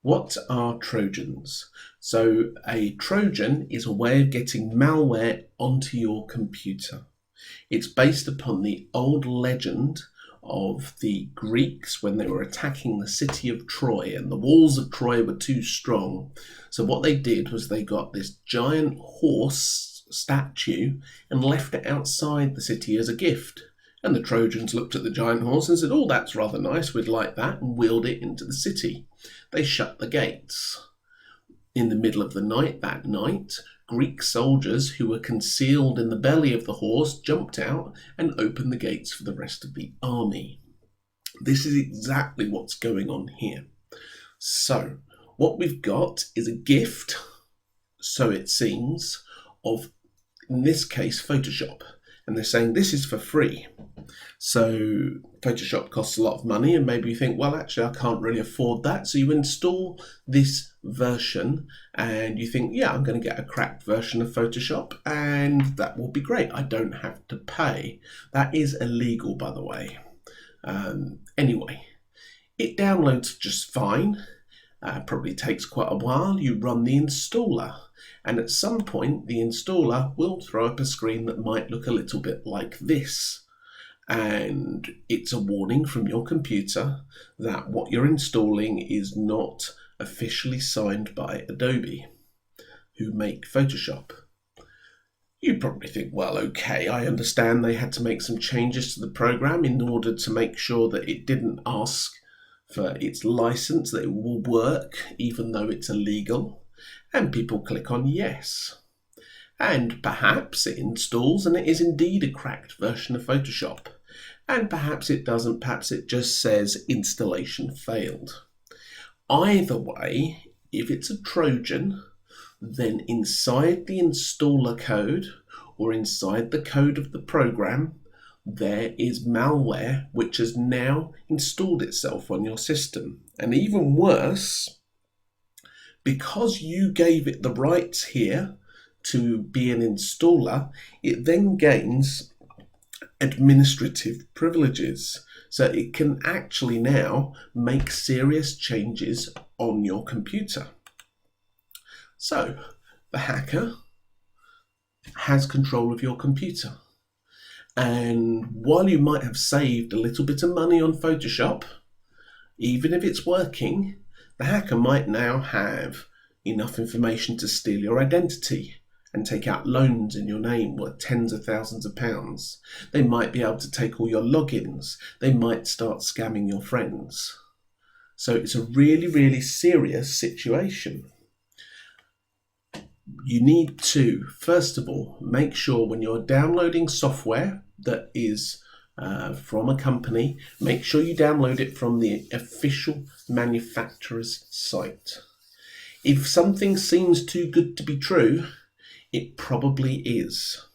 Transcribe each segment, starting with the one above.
What are Trojans? So, a Trojan is a way of getting malware onto your computer. It's based upon the old legend of the Greeks when they were attacking the city of Troy, and the walls of Troy were too strong. So, what they did was they got this giant horse statue and left it outside the city as a gift. And the Trojans looked at the giant horse and said, "Oh, that's rather nice, we'd like that," and wheeled it into the city. They shut the gates. In the middle of the night that night, Greek soldiers who were concealed in the belly of the horse jumped out and opened the gates for the rest of the army. This is exactly what's going on here. So, what we've got is a gift, so it seems, of, in this case, Photoshop. And they're saying this is for free. So Photoshop costs a lot of money, and maybe you think, well, actually, I can't really afford that. So you install this version and you think, yeah, I'm going to get a cracked version of Photoshop and that will be great. I don't have to pay. That is illegal, by the way. Anyway, it downloads just fine. Probably takes quite a while. You run the installer, and at some point the installer will throw up a screen that might look a little bit like this, and it's a warning from your computer that what you're installing is not officially signed by Adobe, who make Photoshop. You probably think, well, okay, I understand they had to make some changes to the program in order to make sure that it didn't ask for its license, that it will work even though it's illegal, and people click on yes. And perhaps it installs and it is indeed a cracked version of Photoshop. And perhaps it doesn't, perhaps it just says installation failed. Either way, if it's a Trojan, then inside the installer code or inside the code of the program, there is malware which has now installed itself on your system. And even worse, because you gave it the rights here to be an installer, it then gains administrative privileges. So it can actually now make serious changes on your computer. So the hacker has control of your computer. And while you might have saved a little bit of money on Photoshop, even if it's working, the hacker might now have enough information to steal your identity and take out loans in your name worth tens of thousands of pounds. They might be able to take all your logins. They might start scamming your friends. So it's a really, really serious situation. You need to, first of all, make sure when you're downloading software that is from a company, make sure you download it from the official manufacturer's site. If something seems too good to be true, it probably is.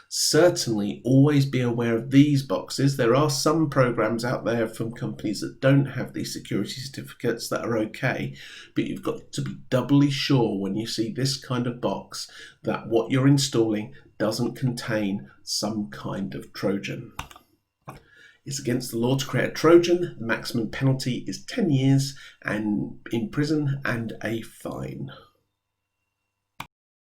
Certainly always be aware of these boxes. There are some programs out there from companies that don't have these security certificates that are okay, but you've got to be doubly sure when you see this kind of box that what you're installing doesn't contain some kind of Trojan. It's against the law to create a Trojan. The maximum penalty is 10 years and in prison and a fine.